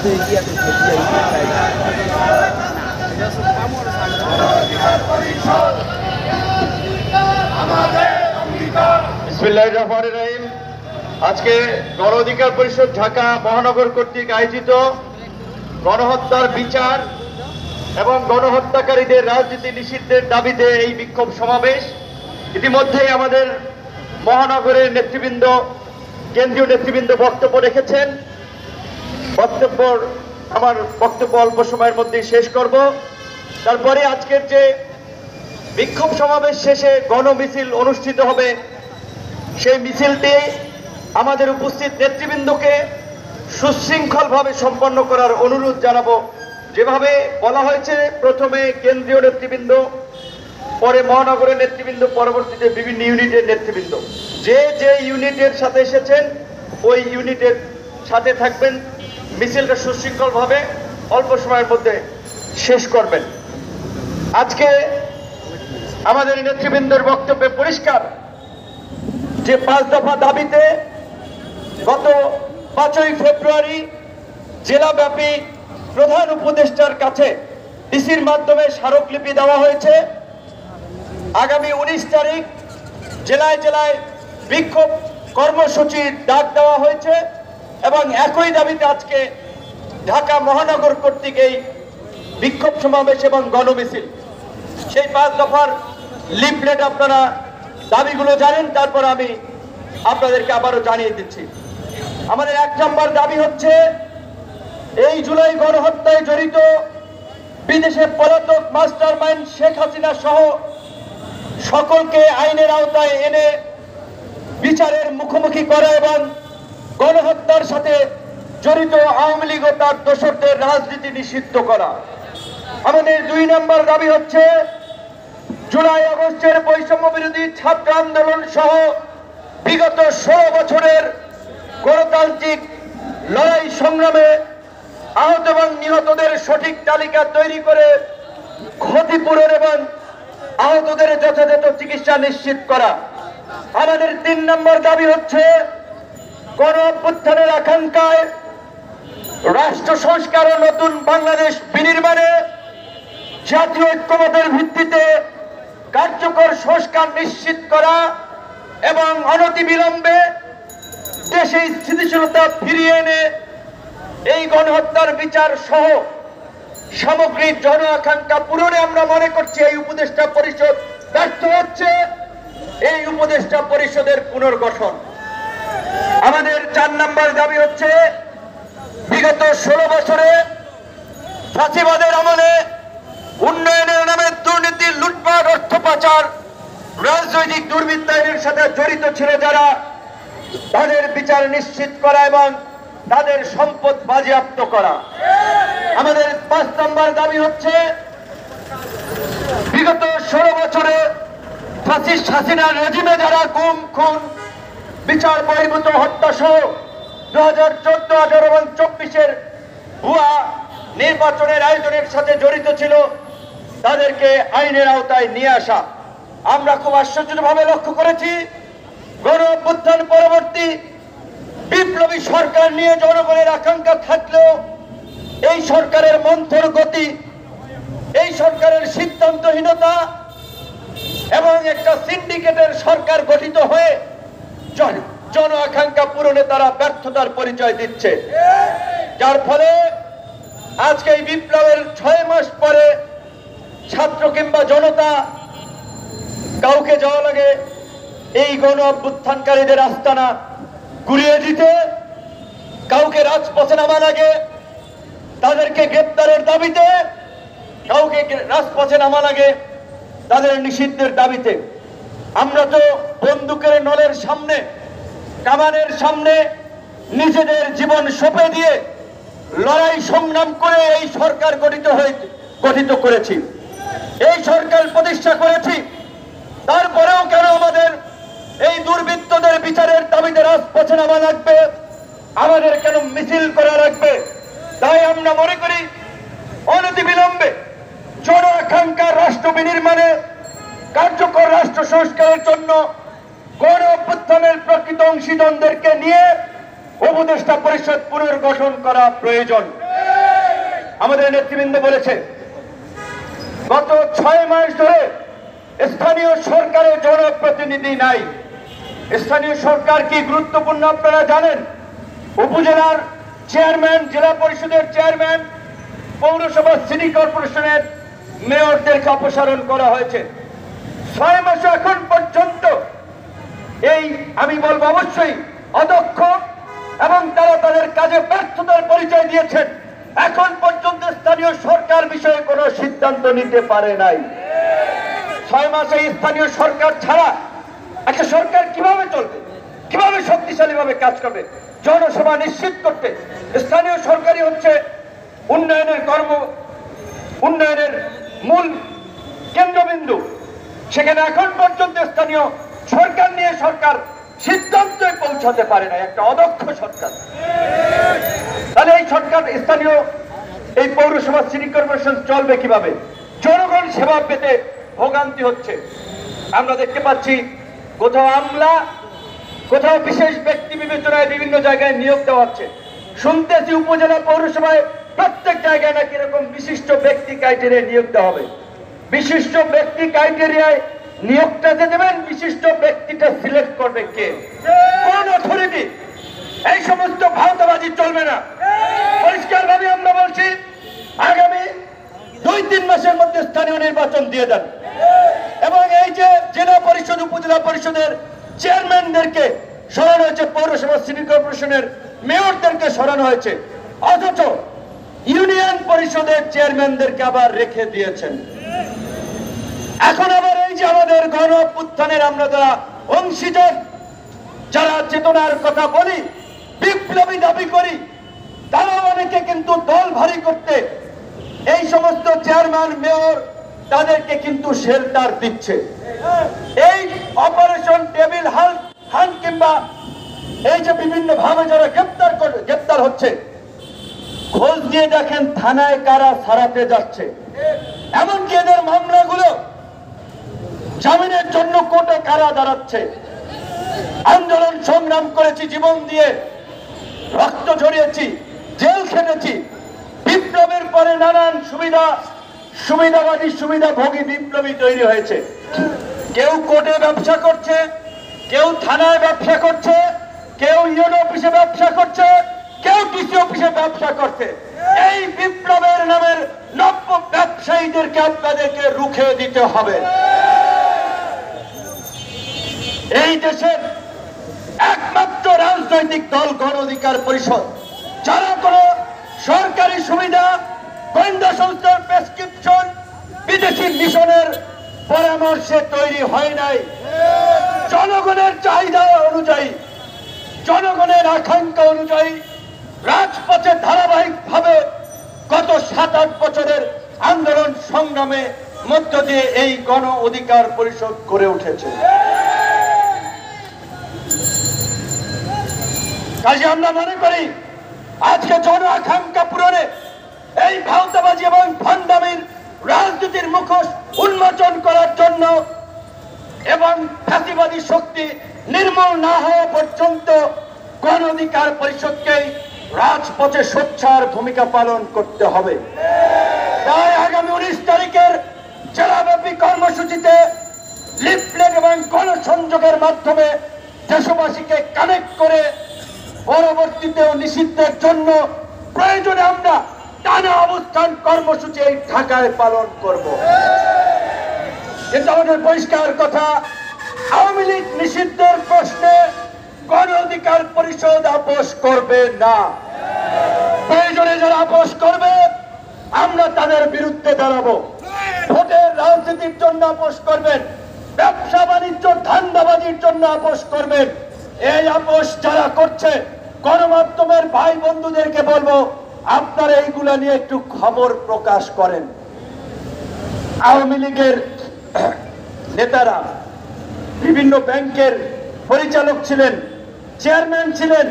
বিসমিল্লাহির রহমানির রহিম। আজকে গণ অধিকার পরিষদ ঢাকা মহানগর কর্তৃক আয়োজিত গণহত্যার বিচার এবং গণহত্যাকারীদের রাজনীতি নিষিদ্ধের দাবিতে এই বিক্ষোভ সমাবেশ। ইতিমধ্যেই আমাদের মহানগরের নেতৃবৃন্দ, কেন্দ্রীয় নেতৃবৃন্দ বক্তব্য রেখেছেন। আমার বক্তব্য অল্প সময়ের মধ্যেই শেষ করব। তারপরে আজকের যে বিক্ষোভ সমাবেশ শেষে গণমিছিল অনুষ্ঠিত হবে, সেই মিছিলটি আমাদের উপস্থিত নেতৃবৃন্দকে সুশৃঙ্খলভাবে সম্পন্ন করার অনুরোধ জানাবো। যেভাবে বলা হয়েছে, প্রথমে কেন্দ্রীয় নেতৃবৃন্দ, পরে মহানগরের নেতৃবৃন্দ, পরবর্তীতে বিভিন্ন ইউনিটের নেতৃবৃন্দ। যে যে ইউনিটের সাথে এসেছেন ওই ইউনিটের সাথে থাকবেন। মিছিলটা সুশৃঙ্খলভাবে অল্প সময়ের মধ্যে শেষ করবেন। আজকে আমাদের নেতৃবৃন্দের বক্তব্যে পরিষ্কার যে 5 দফা দাবিতে গত 5ই ফেব্রুয়ারি জেলাব্যাপী প্রধান উপদেষ্টার কাছে ডিসির মাধ্যমে স্মারকলিপি দেওয়া হয়েছে। আগামী 19 তারিখ জেলায় জেলায় বিক্ষোভ কর্মসূচির ডাক দেওয়া হয়েছে এবং একই দাবিতে আজকে ঢাকা মহানগর কর্তৃক এই বিক্ষোভ সমাবেশ এবং গণমিছিল। সেই 5 দফার লিফলেট আপনারা দাবিগুলো জানেন, তারপর আমি আপনাদেরকে আবারও জানিয়ে দিচ্ছি। আমাদের 1 নম্বর দাবি হচ্ছে, এই জুলাই গণহত্যায় জড়িত বিদেশে পলাতক মাস্টারমাইন্ড শেখ হাসিনা সহ সকলকে আইনের আওতায় এনে বিচারের মুখোমুখি করা এবং গণহত্যার সাথে জড়িত আওয়ামী লীগ ও তার দোসরদের রাজনীতি নিষিদ্ধ করা। আমাদের 2 নম্বর দাবি হচ্ছে, জুলাই আগস্টের বৈষম্য বিরোধী ছাত্র আন্দোলন সহ বিগত 16 বছরের গণতান্ত্রিক লড়াই সংগ্রামে আহত এবং নিহতদের সঠিক তালিকা তৈরি করে ক্ষতিপূরণ এবং আহতদের যথাযথ চিকিৎসা নিশ্চিত করা। আমাদের 3 নম্বর দাবি হচ্ছে, গণ অভ্যুত্থানের আকাঙ্ক্ষায় রাষ্ট্র সংস্কার ও নতুন বাংলাদেশ বিনির্মাণে জাতীয় ঐক্যমতের ভিত্তিতে কার্যকর সংস্কার নিশ্চিত করা এবং অনতিবিলম্বে দেশে স্থিতিশীলতা ফিরিয়ে এনে এই গণহত্যার বিচার সহ সামগ্রিক জন আকাঙ্ক্ষা পূরণে আমরা মনে করছি এই উপদেষ্টা পরিষদ ব্যর্থ হচ্ছে। এই উপদেষ্টা পরিষদের পুনর্গঠন। আমাদের 4 নম্বর দাবি হচ্ছে, বিগত 16 বছরে ফাঁসিবাদের আমলে উন্নয়নের নামে দুর্নীতি, লুটপাট, অর্থ পাচার, রাজনৈতিক দুর্বৃত্তায়নের সাথে জড়িত ছিল যারা, তাদের বিচার নিশ্চিত করা এবং তাদের সম্পদ বাজেয়াপ্ত করা। আমাদের 5 নম্বর দাবি হচ্ছে, বিগত 16 বছরে ফ্যাসিস্ট হাসিনার রেজিমে যারা গুম, খুন, বিচার বহির্ভূত হত্যা সহ 2014, 2018 এবং 24-এর ভুয়া নির্বাচনের আয়োজনের সাথে জড়িত ছিল, তাদেরকে আইনের আওতায় নিয়ে আসা। আমরা খুব আশ্চর্যভাবে লক্ষ্য করেছি, গণ অভ্যুত্থান পরবর্তী বিপ্লবী সরকার নিয়ে জনগণের আকাঙ্ক্ষা থাকলেও এই সরকারের মন্থর গতি, এই সরকারের সিদ্ধান্তহীনতা এবং একটা সিন্ডিকেটের সরকার গঠিত হয়ে জন আকাঙ্ক্ষা পূরণে তারা ব্যর্থতার পরিচয় দিচ্ছে। যার ফলে আজকে এই বিপ্লবের 6 মাস পরে ছাত্র কিংবা জনতা কাউকে যাওয়া লাগে এই গণ অভ্যুত্থানকারীদের আস্তানা গুড়িয়ে দিতে, কাউকে রাজপথে নামা লাগে তাদেরকে গ্রেপ্তারের দাবিতে, কাউকে রাজপথে নামা লাগে তাদের নিষিদ্ধের দাবিতে। আমরা তো বন্দুকের নলের সামনে, কামানের সামনে নিজেদের জীবন সঁপে দিয়ে লড়াই সংগ্রাম করে এই সরকার গঠিত করেছি, এই সরকার প্রতিষ্ঠা করেছি। তারপরেও কেন আমাদের এই দুর্বৃত্তদের বিচারের দাবিতে রাজপথে নামা লাগবে, আমাদের কেন মিছিল করা লাগবে? তাই আমরা মনে করি, অনতিবিলম্বে জন আকাঙ্ক্ষা রাষ্ট্র বিনির্মাণে কার্যকর রাষ্ট্র সংস্কারের জন্য গণ অভ্যুত্থানের প্রকৃত অংশীদারদেরকে নিয়ে উপদেষ্টা পরিষদ পুনর্গঠন করা প্রয়োজন। আমাদের নেতৃবৃন্দ বলেছে, গত 6 মাস ধরে স্থানীয় সরকারের জনপ্রতিনিধি নাই। স্থানীয় সরকার কি গুরুত্বপূর্ণ আপনারা জানেন? উপজেলার চেয়ারম্যান, জেলা পরিষদের চেয়ারম্যান, পৌরসভা, সিটি কর্পোরেশনের মেয়রদেরকে অপসারণ করা হয়েছে। 6 মাস এখন পর্যন্ত এই আমি বলবো অবশ্যই অদক্ষ এবং তারা তাদের কাজে ব্যর্থতার পরিচয় দিয়েছেন। এখন পর্যন্ত স্থানীয় সরকার বিষয়ে কোনো সিদ্ধান্ত নিতে পারে নাই। 6 মাসে স্থানীয় সরকার ছাড়া একটা সরকার কিভাবে চলবে, কিভাবে শক্তিশালী ভাবে কাজ করবে? জনসেবা নিশ্চিত করতে স্থানীয় সরকারই হচ্ছে উন্নয়নের মূল কেন্দ্রবিন্দু। সেখানে এখন পর্যন্ত স্থানীয় সরকার নিয়ে সরকার সিদ্ধান্তে পৌঁছাতে পারে না, একটা অদক্ষ সরকার। তাহলে এই সরকার, স্থানীয় এই পৌরসভা, সিটি কর্পোরেশন চলবে কিভাবে? জনগণ সেবা পেতে ভোগান্তি হচ্ছে। আমরা দেখতে পাচ্ছি কোথাও আমলা, কোথাও বিশেষ ব্যক্তি বিবেচনায় বিভিন্ন জায়গায় নিয়োগ দেওয়া হচ্ছে। শুনতেছি উপজেলা পৌরসভায় প্রত্যেক জায়গায় নাকি এরকম বিশিষ্ট ব্যক্তি ক্রাইটেরিয়ায় নিয়োগ দেওয়া হবে। বিশিষ্ট ব্যক্তি ক্রাইটেরিয়ায় নিয়োগটা যে দেবেন, বিশিষ্ট ব্যক্তিটা সিলেক্ট করবে কে, কোন অথরিটি? এই সমস্ত ভাওতাবাজি চলবে না। পরিষ্কার ভাবে আমরা বলছি, আগামী 2-3 মাসের মধ্যে স্থানীয় নির্বাচন দিয়ে দেন। এবং এই যে জেলা পরিষদ, উপজেলা পরিষদের চেয়ারম্যানদেরকে সরানো হয়েছে, পৌরসভা, সিটি কর্পোরেশনের মেয়রদেরকে সরানো হয়েছে, অথচ ইউনিয়ন পরিষদের চেয়ারম্যানদেরকে আবার রেখে দিয়েছেন। এখন আবার এই যে আমাদের গণ অভ্যুত্থানের আমরা যারা অংশীদার, যারা চেতনার কথা বলি, বিপ্লবী দাবি করি, তারা অনেকে কিন্তু দল ভারী করতে এই সমস্ত চেয়ারম্যান, মেয়র তাদেরকে কিন্তু শেল্টার দিচ্ছে। এই অপারেশন টেবিল হান কিংবা এই যে বিভিন্ন ভাবে যারা গ্রেপ্তার হচ্ছে, খোঁজ দিয়ে দেখেন থানায় কারা ছাড়াতে যাচ্ছে। এমনকি এদের মামলাগুলো জামিনের জন্য কোর্টে কারা দাঁড়াচ্ছে। আন্দোলন সংগ্রাম করেছি, জীবন দিয়ে রক্ত ঝরিয়েছি, জেল খেটেছি। বিপ্লবের পরে নানান সুবিধাবাদী, সুবিধাভোগী বিপ্লবী তৈরি হয়েছে। কেউ কোর্টে ব্যবসা করছে, কেউ থানায় ব্যবসা করছে, কেউ ইউনো অফিসে ব্যবসা করছে, কেউ ডিসি অফিসে ব্যবসা করছে। এই বিপ্লবের নামের নব্য ব্যবসায়ীদেরকে আপনাদেরকে রুখে দিতে হবে। এই দেশের একমাত্র রাজনৈতিক দল গণ অধিকার পরিষদ, যারা কোন সরকারি সুবিধা, গোয়েন্দা সংস্থার প্রেসক্রিপশন, বিদেশি মিশনের পরামর্শে তৈরি হয় নাই। জনগণের চাহিদা অনুযায়ী, জনগণের আকাঙ্ক্ষা অনুযায়ী রাজপথে ধারাবাহিকভাবে গত 7-8 বছরের আন্দোলন সংগ্রামে মধ্য দিয়ে এই গণ অধিকার পরিষদ গড়ে উঠেছে। কাজে আমরা মনে করি আজকে জন আকাঙ্ক্ষা পূরণে এই ভাওতাবাজি এবং ভণ্ডামির রাজনীতির মুখোশ উন্মোচন করার জন্য এবং ফ্যাসিবাদী শক্তি নির্মূল না হওয়া পর্যন্ত গণ অধিকার পরিষদকে রাজপথে সোচ্চার ভূমিকা পালন করতে হবে। তাই আগামী 19 তারিখের জেলাব্যাপী কর্মসূচিতে লিফলেট এবং গণসংযোগের মাধ্যমে দেশবাসীকে কানেক্ট করে পরবর্তীতেও নিষিদ্ধের জন্য প্রয়োজনে আমরা টানা অবস্থান কর্মসূচি এই ঢাকায় পালন করব। কিন্তু আমাদের পরিষ্কার কথা, আওয়ামী লীগ নিষিদ্ধের প্রশ্নে গণ অধিকার পরিষদ আপোষ করবে না। প্রয়োজনে যারা আপোষ করবে আমরা তাদের বিরুদ্ধে দাঁড়াবো। ভোটের রাজনীতির জন্য আপোষ করবেন, ব্যবসা বাণিজ্য ধান্দাবাজির জন্য আপোষ করবেন। এই আপোষ যারা করছে, গণমাধ্যমের ভাই বন্ধুদেরকে বলবো, আপনারা এইগুলা নিয়ে একটু খবর প্রকাশ করেন। আওয়ামী লীগের নেতারা বিভিন্ন ব্যাংকের পরিচালক ছিলেন, চেয়ারম্যান ছিলেন,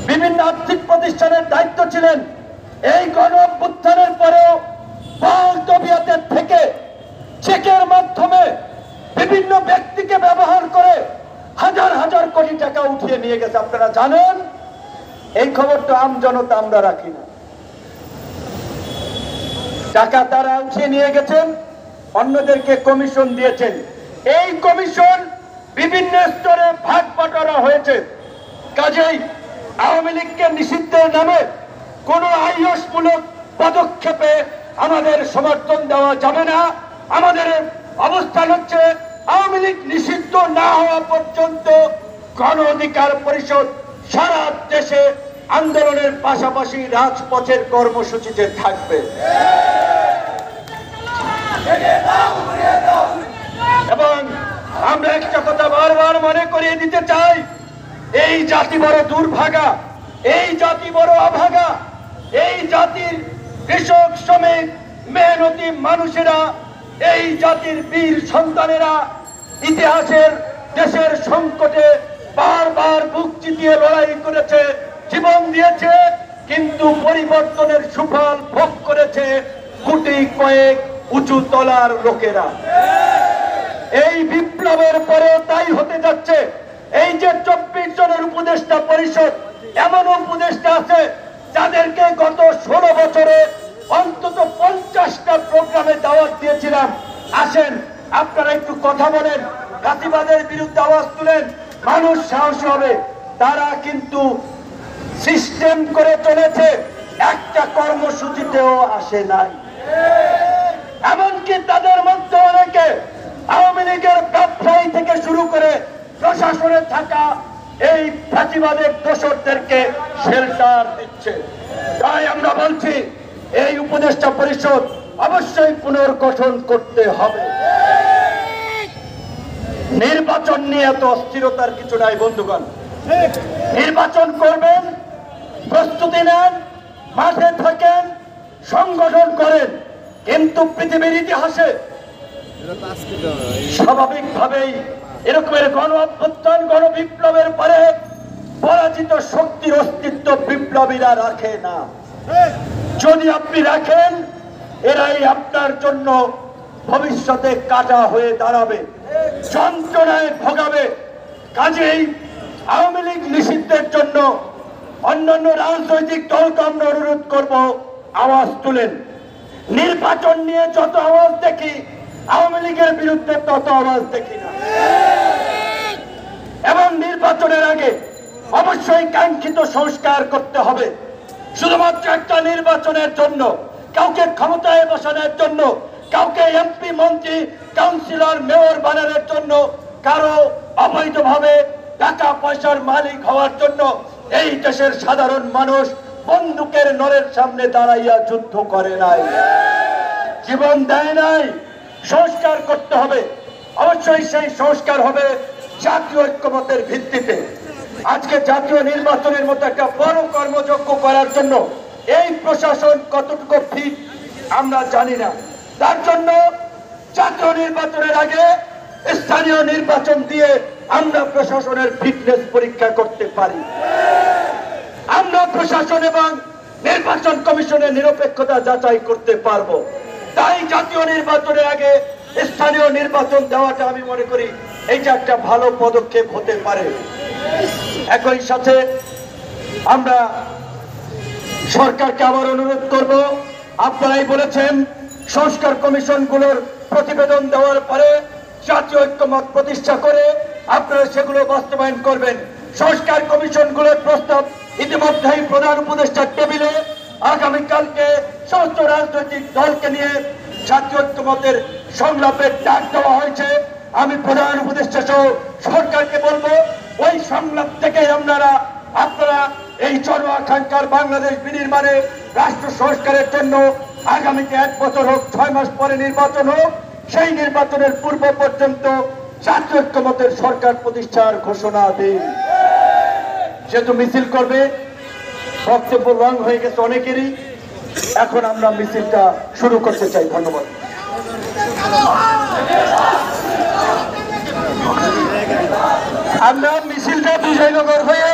বিভিন্ন আর্থিক প্রতিষ্ঠানের দায়িত্ব ছিলেন। এই গণ অভ্যুত্থানের পরেও তবিয়াতের থেকে চেকের মাধ্যমে বিভিন্ন ব্যক্তিকে ব্যবহার করে হাজার হাজার কোটি টাকা উঠিয়ে নিয়ে গেছে। আপনারা জানেন, এই খবর তো আম জনতা আমরা রাখি না। টাকা তারা উঠিয়ে নিয়ে গেছেন, অন্যদেরকে কমিশন দিয়েছেন। এই কমিশন বিভিন্ন স্তরে ভাগ বাটোয়ারা হয়েছে। কাজেই আওয়ামী লীগকে নিষিদ্ধের নামে কোনো আইওসমূলক পদক্ষেপে আমাদের সমর্থন দেওয়া যাবে না। আমাদের অবস্থান হচ্ছে আওয়ামী লীগ নিষিদ্ধ না হওয়া পর্যন্ত গণ অধিকার পরিষদ সারা দেশে আন্দোলনের পাশাপাশি রাজপথের কর্মসূচিতে থাকবে। এবং আমরা একটা কথা বারবার মনে করিয়ে দিতে চাই, এই জাতি বড় দুর্ভাগা, এই জাতি বড় অভাগা, এই জাতির কৃষক শ্রমিক মেহনতি মানুষেরা, এই জাতির বীর সন্তানেরা ইতিহাসের দেশের সংকটে বারবার বুক চিতিয়ে লড়াই করেছে, জীবন দিয়েছে, কিন্তু পরিবর্তনের সুফল ভোগ করেছে কোটি কয়েক উঁচু তলার লোকেরা। এই বিপ্লবের পরে তাই হতে যাচ্ছে। এই যে 24 জনের উপদেষ্টা পরিষদ, এমন উপদেষ্টা আছে যাদেরকে গত 16 বছরে অন্তত 50টা প্রোগ্রামে দাওয়াত দিয়েছিলাম, আসেন আপনারা একটু কথা বলেন, ফাঁসিবাদের বিরুদ্ধে আওয়াজ তুলেন, মানুষ সাহসী হবে। তারা কিন্তু সিস্টেম করে চলেছে, একটা কর্মসূচিতেও আসে নাই। এমনকি তাদের মধ্যে অনেকে আওয়ামী লীগের ব্যবসায়ী থেকে শুরু করে প্রশাসনে থাকা এই ফাঁসিবাদের দোষরদেরকে শেল্টার দিচ্ছে। তাই আমরা বলছি এই উপদেষ্টা পরিষদ অবশ্যই পুনর্গঠন করতে হবে। নির্বাচন নিয়ে এত অস্থিরতার কিছু নাই বন্ধুগণ। নির্বাচন করবেন, প্রস্তুতি নেন, মাঠে থাকেন, সংগঠন করেন, কিন্তু পৃথিবীর ইতিহাসে স্বাভাবিকভাবেই এরকমের গণ অভ্যুত্থান, গণ বিপ্লবের পরে পরাজিত শক্তির অস্তিত্ব বিপ্লবীরা রাখে না। যদি আপনি রাখেন, এরাই আপনার জন্য ভবিষ্যতে কাটা হয়ে দাঁড়াবে, যন্ত্রণায় ভোগাবে। কাজেই আওয়ামী লীগ নিষিদ্ধের জন্য অন্যান্য রাজনৈতিক দলকে আমরা অনুরোধ করব, আওয়াজ তুলেন। নির্বাচন নিয়ে যত আওয়াজ দেখি, আওয়ামী লীগের বিরুদ্ধে তত আওয়াজ দেখি না। এবং নির্বাচনের আগে অবশ্যই কাঙ্ক্ষিত সংস্কার করতে হবে। শুধুমাত্র একটা নির্বাচনের জন্য, কাউকে ক্ষমতায় বসানোর জন্য, কাউকে এমপি মন্ত্রী কাউন্সিলর মেয়র বানানোর জন্য, কারো অবৈধভাবে টাকা পয়সার মালিক হওয়ার জন্য এই দেশের সাধারণ মানুষ বন্দুকের নলের সামনে দাঁড়াইয়া যুদ্ধ করে নাই, জীবন দেয় নাই। সংস্কার করতে হবে। অবশ্যই সেই সংস্কার হবে জাতীয় ঐক্যমতের ভিত্তিতে। আজকে জাতীয় নির্বাচনের মতো একটা বড় কর্মযজ্ঞ করার জন্য এই প্রশাসন কতটুকু ফিট আমরা জানি না। তার জন্য জাতীয় নির্বাচনের আগে স্থানীয় নির্বাচন দিয়ে আমরা প্রশাসনের ফিটনেস পরীক্ষা করতে পারি। আমরা প্রশাসন এবং নির্বাচন কমিশনের নিরপেক্ষতা যাচাই করতে পারবো। তাই জাতীয় নির্বাচনের আগে স্থানীয় নির্বাচন দেওয়াটা আমি মনে করি এইটা একটা ভালো পদক্ষেপ হতে পারে। একই সাথে আমরা সরকারকে আবার অনুরোধ করব, আপনারাই বলেছেন সংস্কার কমিশনগুলোর প্রতিবেদন দেওয়ার পরে জাতীয় ঐক্যমত প্রতিষ্ঠা করে আপনারা সেগুলো বাস্তবায়ন করবেন। সংস্কার কমিশনগুলোর প্রস্তাব ইতিমধ্যেই প্রধান উপদেষ্টার টেবিলে আগামীকালকে সমস্ত রাজনৈতিক দলকে নিয়ে জাতীয় ঐক্যমতের সংলাপের ডাক দেওয়া হয়েছে। আমি প্রধান উপদেষ্টা সহ সরকারকে বলবো, ওই সংলাপ থেকে আপনারা এই জনআকাঙ্ক্ষার বাংলাদেশ বিনির্মাণে রাষ্ট্র সংস্কারের জন্য আগামীতে 1 বছর হোক, 6 মাস পরে নির্বাচন হোক, সেই নির্বাচনের পূর্ব পর্যন্ত জাতীয় ঐক্যমতের সরকার প্রতিষ্ঠার ঘোষণা দিন। যেহেতু মিছিল করবে, বক্তব্য রং হয়ে গেছে অনেকেরই, এখন আমরা মিছিলটা শুরু করতে চাই। ধন্যবাদ। আমরা মিছিলটা বিজয়নগর হয়ে